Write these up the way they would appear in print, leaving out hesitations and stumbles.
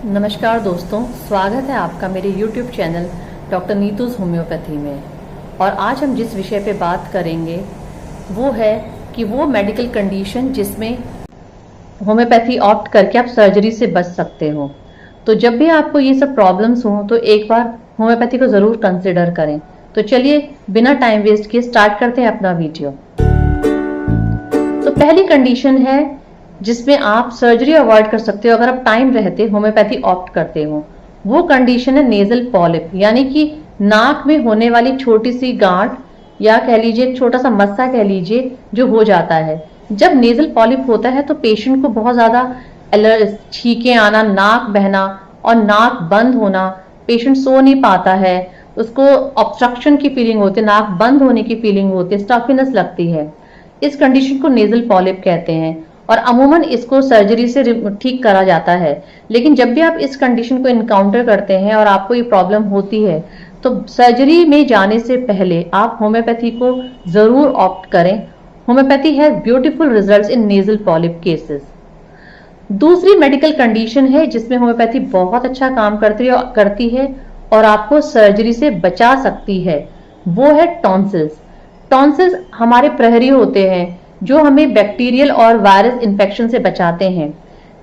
नमस्कार दोस्तों, स्वागत है आपका मेरे YouTube channel doctor Neetu's homeopathy में। और आज हम जिस विषय पे बात करेंगे वो है कि वो मेडिकल कंडीशन जिसमें होम्योपैथी ऑप्ट करके आप सर्जरी से बच सकते हो। तो जब भी आपको ये सब प्रॉब्लम्स हो तो एक बार होम्योपैथी को ज़रूर कंसिडर करें। तो चलिए बिना टाइम वेस्ट किए स्टार्ट करते हैं अपना वीडियो। तो पहली कंडीशन है जिसमें आप सर्जरी अवॉइड कर सकते हो अगर आप टाइम रहते होम्योपैथी ऑप्ट करते हो। वो कंडीशन है नेजल पॉलिप, यानी कि नाक में होने वाली छोटी सी गांठ या कह लीजिए एक छोटा सा मस्सा कह लीजिए जो हो जाता है। जब नेजल पॉलिप होता है तो पेशेंट को बहुत ज्यादा छींके आना, नाक बहना और नाक बंद होना, पेशेंट सो नहीं पाता है, उसको ऑब्स्ट्रक्शन की फीलिंग होती है, नाक बंद होने की फीलिंग होती है, स्टफीनेस लगती है। इस कंडीशन को नेजल पॉलिप कहते हैं और अमूमन इसको सर्जरी से ठीक करा जाता है। लेकिन जब भी आप इस कंडीशन को इनकाउंटर करते हैं और आपको ये प्रॉब्लम होती है तो सर्जरी में जाने से पहले आप होम्योपैथी को जरूर ऑप्ट करें। Homeopathy has beautiful results in nasal polyp cases. दूसरी मेडिकल कंडीशन है जिसमें होम्योपैथी बहुत अच्छा काम करती है और आपको सर्जरी से बचा सकती है, वो है टॉन्सिल्स। टॉन्सिल्स हमारे प्रहरी होते हैं जो हमें बैक्टीरियल और वायरस इन्फेक्शन से बचाते हैं।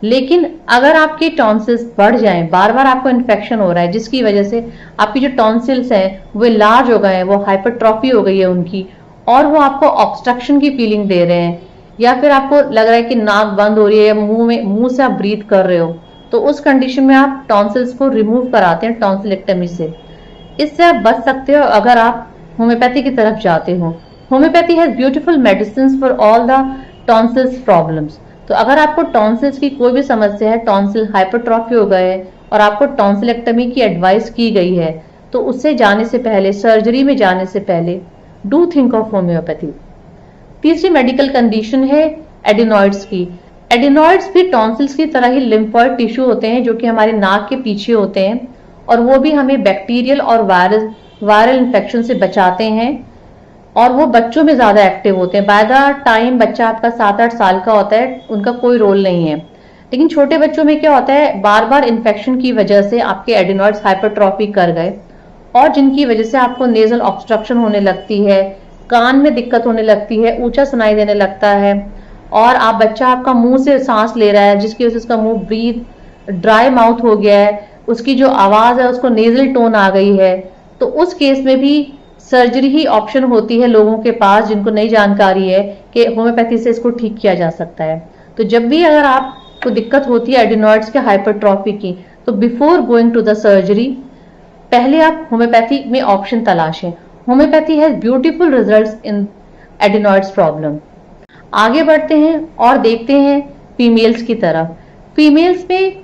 लेकिन अगर आपके टॉन्सिल्स बढ़ जाएं, बार बार आपको इन्फेक्शन हो रहा है जिसकी वजह से आपकी जो टॉन्सिल्स हैं वो लार्ज हो गए हैं, वो हाइपरट्रॉफी हो गई है उनकी, और वो आपको ऑब्स्ट्रक्शन की फीलिंग दे रहे हैं, या फिर आपको लग रहा है कि नाक बंद हो रही है या मुंह से आप ब्रीथ कर रहे हो, तो उस कंडीशन में आप टॉन्सिल्स को रिमूव कराते हैं टॉन्सिलेक्टमी से। इससे आप बच सकते हो अगर आप होम्योपैथी की तरफ जाते हो। Homeopathy has beautiful medicine for all the tonsils problems. तो अगर आपको टॉन्सिल्स की कोई भी समस्या है, टॉन्सिल हाइपरट्रॉफी हो गए और आपको टॉन्सिलेक्टमी की एडवाइस की गई है, तो उससे जाने से पहले, सर्जरी में जाने से पहले डू थिंक ऑफ होम्योपैथी। तीसरी मेडिकल कंडीशन है एडिनॉइड्स की। एडिनॉइड्स भी टॉन्सिल्स की तरह ही लिम्फॉइड टिश्यू होते हैं जो कि हमारे नाक के पीछे होते हैं, और वो भी हमें बैक्टीरियल और वायरल इन्फेक्शन से बचाते हैं, और वो बच्चों में ज्यादा एक्टिव होते हैं। बाय द टाइम बच्चा आपका 7-8 साल का होता है उनका कोई रोल नहीं है। लेकिन छोटे बच्चों में क्या होता है, बार बार इन्फेक्शन की वजह से आपके एडिनॉइड्स हाइपरट्रॉफी कर गए और जिनकी वजह से आपको नेजल ऑब्स्ट्रक्शन होने लगती है, कान में दिक्कत होने लगती है, ऊंचा सुनाई देने लगता है, और आप बच्चा आपका मुंह से सांस ले रहा है जिसकी वजह से उसका मुंह ब्रीथ ड्राई माउथ हो गया है, उसकी जो आवाज है उसको नेजल टोन आ गई है। तो उस केस में भी सर्जरी ही ऑप्शन होती है लोगों के पास जिनको नई जानकारी है कि होम्योपैथी से इसको ठीक किया जा सकता है। तो जब भी अगर आपको दिक्कत होती है एडिनॉइड्स के हाइपरट्रॉफी की, तो before going to the surgery पहले आप होम्योपैथी में ऑप्शन तलाशें। Homeopathy has beautiful results in adenoids problem. आगे बढ़ते हैं और देखते हैं फीमेल्स की तरफ। फीमेल्स में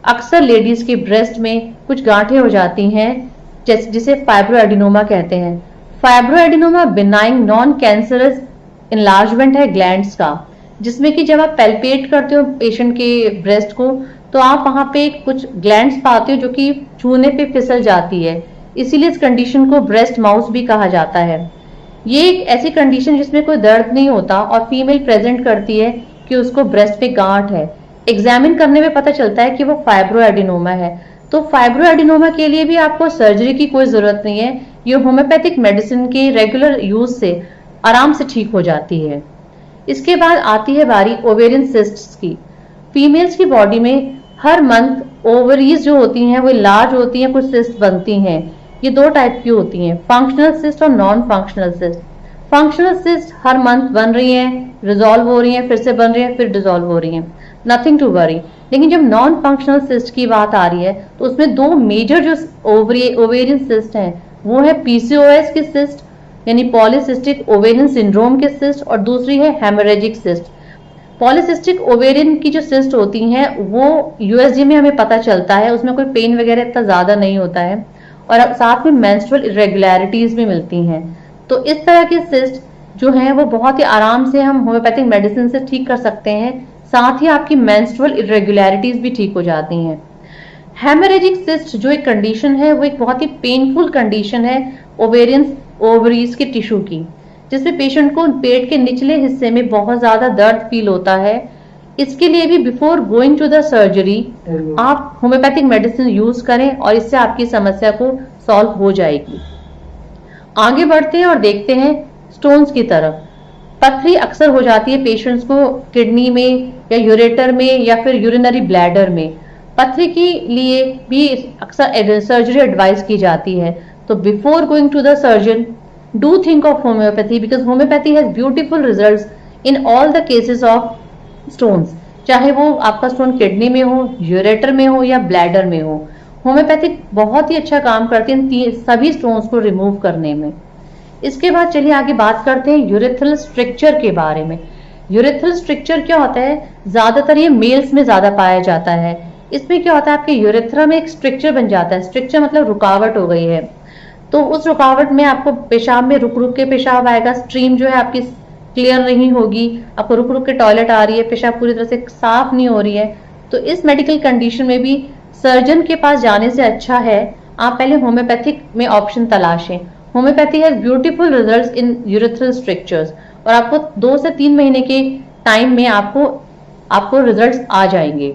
अक्सर लेडीज के ब्रेस्ट में कुछ गांठें हो जाती हैं जिसे फाइब्रोएडिनोमा कहते हैं। Fibroadenoma benign non cancerous enlargement है ग्लैंड्स का, जिसमें कि जब आप पैल्पेट करते हो पेशेंट के ब्रेस्ट को तो आप वहां पे कुछ ग्लैंड्स पाते हो जो कि छूने पे फिसल जाती है। इसीलिए इस कंडीशन को ब्रेस्ट माउस भी कहा जाता है। ये एक ऐसी कंडीशन जिसमें कोई दर्द नहीं होता और फीमेल प्रेजेंट करती है कि उसको ब्रेस्ट पे गांठ है। एग्जामिन करने में पता चलता है कि वो फाइब्रोएडिनोमा है। तो फाइब्रोएडिनोमा के लिए भी आपको सर्जरी की कोई जरूरत नहीं है, ये होम्योपैथिक मेडिसिन के रेगुलर यूज से आराम से ठीक हो जाती है। इसके बाद आती है बारी ओवेरियन सिस्ट्स की। फीमेल्स की बॉडी में हर मंथ ओवरीज जो होती हैं वो लार्ज होती हैं, कुछ सिस्ट बनती हैं। ये दो टाइप की होती हैं, फंक्शनल सिस्ट और non functional cyst. Functional cyst हर मंथ बन रही हैं, रिजॉल्व हो रही हैं, फिर से बन रही हैं, फिर डिजॉल्व हो रही हैं, नथिंग टू वरी। लेकिन जब नॉन फंक्शनल सिस्ट की बात आ रही है तो उसमें दो मेजर जो ओवेरियन सिस्ट हैं वो है पीसीओएस की सिस्ट यानी पॉलीसिस्टिक ओवेरियन सिंड्रोम के सिस्ट, और दूसरी है हेमोरेजिक सिस्ट। पॉलीसिस्टिक ओवेरियन की जो सिस्ट होती हैं वो यूएसजी में हमें पता चलता है, उसमें कोई पेन वगैरह इतना ज्यादा नहीं होता है और साथ में मेंस्ट्रुअल इरेगुलरिटीज भी मिलती हैं। तो इस तरह के सिस्ट जो हैं वो बहुत ही आराम से हम होम्योपैथिक मेडिसिन से ठीक कर सकते हैं, साथ ही आपकी मेंस्ट्रुअल इरेगुलरिटीज भी ठीक हो जाती हैं। हेमोरेजिक सिस्ट जो एक कंडीशन है वो एक बहुत ही पेनफुल कंडीशन है ओवरीज के टिश्यू की, जिसमें पेशेंट को पेट के निचले हिस्से में बहुत ज्यादा दर्द फील होता है। इसके लिए भी before going to the surgery आप होम्योपैथिक मेडिसिन यूज करें और इससे आपकी समस्या को सॉल्व हो जाएगी। आगे बढ़ते हैं और देखते हैं स्टोन्स की तरफ। पथरी अक्सर हो जाती है पेशेंट्स को किडनी में या यूरेटर में या फिर यूरिनरी ब्लैडर में। पथरी के लिए भी अक्सर सर्जरी एडवाइस की जाती है। तो before going to the surgeon do think of homeopathy, because homeopathy has beautiful results in all the cases of stones, चाहे वो आपका स्टोन किडनी में हो, यूरेटर में हो या ब्लैडर में हो। होम्योपैथिक बहुत ही अच्छा काम करती है सभी स्टोन्स को रिमूव करने में। इसके बाद चलिए आगे बात करते हैं यूरेथ्रल स्ट्रक्चर के बारे में। यूरेथ्रल स्ट्रक्चर क्या होता है? ज्यादातर ये मेल्स में ज्यादा पाया जाता है। इसमें क्या होता है, आपके यूरेथ्रा में एक स्ट्रक्चर बन जाता है। स्ट्रक्चर मतलब रुकावट हो गई है, तो उस रुकावट में आपको पेशाब में रुक रुक के पेशाब आएगा। स्ट्रीम जो है आपकी क्लियर नहीं होगी, आपको रुक रुक के टॉयलेट आ रही है, पेशाब पूरी तरह से साफ नहीं हो रही है। तो इस मेडिकल कंडीशन में भी सर्जन के पास जाने से अच्छा है आप पहले होम्योपैथिक में ऑप्शन तलाशें। Homeopathy has beautiful results in urethral structures और आपको 2 से 3 महीने के टाइम में आपको रिजल्ट्स आ जाएंगे।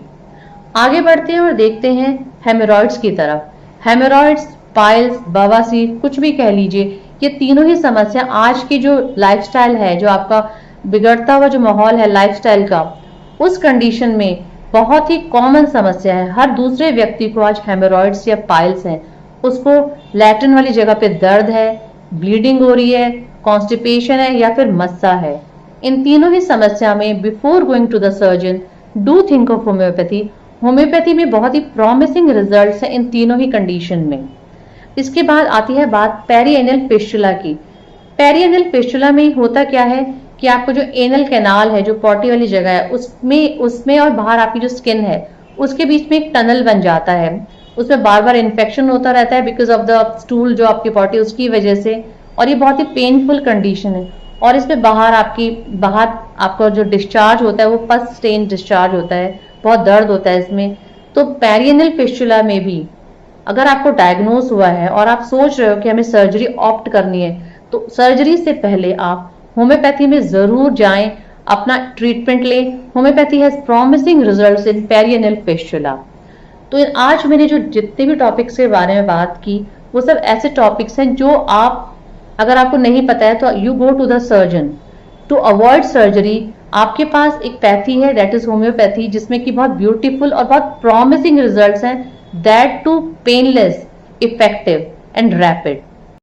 आगे बढ़ते हैं और देखते हैं हेमोरॉइड्स की तरफ। हेमोरॉइड्स, पाइल्स, बवासीर, कुछ भी कह लीजिए, ये तीनों ही समस्या आज की जो लाइफस्टाइल है, जो आपका बिगड़ता हुआ जो माहौल है लाइफस्टाइल का, उस कंडीशन में बहुत ही कॉमन समस्या है। हर दूसरे व्यक्ति को आज हेमोरॉइड्स या पाइल्स हैं। उसको लैट्रिन वाली जगह पे दर्द है, ब्लीडिंग हो रही है, कॉन्स्टिपेशन है या फिर मस्सा है। इन तीनों ही समस्या में before going to the surgeon do think of homeopathy. Homeopathy में बहुत ही प्रॉमिसिंग रिजल्ट्स हैं इन तीनों ही कंडीशन में। इसके बाद आती है बात पेरिएनल फिस्टुला की। पेरिएनल फिस्टुला में होता क्या है कि आपको जो एनल कैनाल है, जो पॉटी वाली जगह है, उसमें और बाहर आपकी जो स्किन है उसके बीच में एक टनल बन जाता है। उसमें बार बार इन्फेक्शन होता रहता है बिकॉज ऑफ द स्टूल जो आपकी पॉटी उसकी वजह से, और ये बहुत ही पेनफुल कंडीशन है। और इसमें बाहर आपका जो डिस्चार्ज होता है वो पस स्टेन डिस्चार्ज होता है, बहुत दर्द होता है इसमें। तो पेरिएनल फिस्टुला में भी अगर आपको डायग्नोज हुआ है और आप सोच रहे हो कि हमें सर्जरी ऑप्ट करनी है, तो सर्जरी से पहले आप होम्योपैथी में जरूर जाएं, अपना ट्रीटमेंट लें। Homeopathy has promising results in perianal fistula. तो आज मैंने जो जितने भी टॉपिक्स के बारे में बात की वो सब ऐसे टॉपिक्स हैं जो अगर आपको नहीं पता है तो you go to the surgeon to avoid surgery. आपके पास एक पैथी है दैट इज होम्योपैथी, जिसमें कि बहुत ब्यूटीफुल और बहुत प्रॉमिसिंग रिजल्ट्स हैं, that too painless, effective and rapid.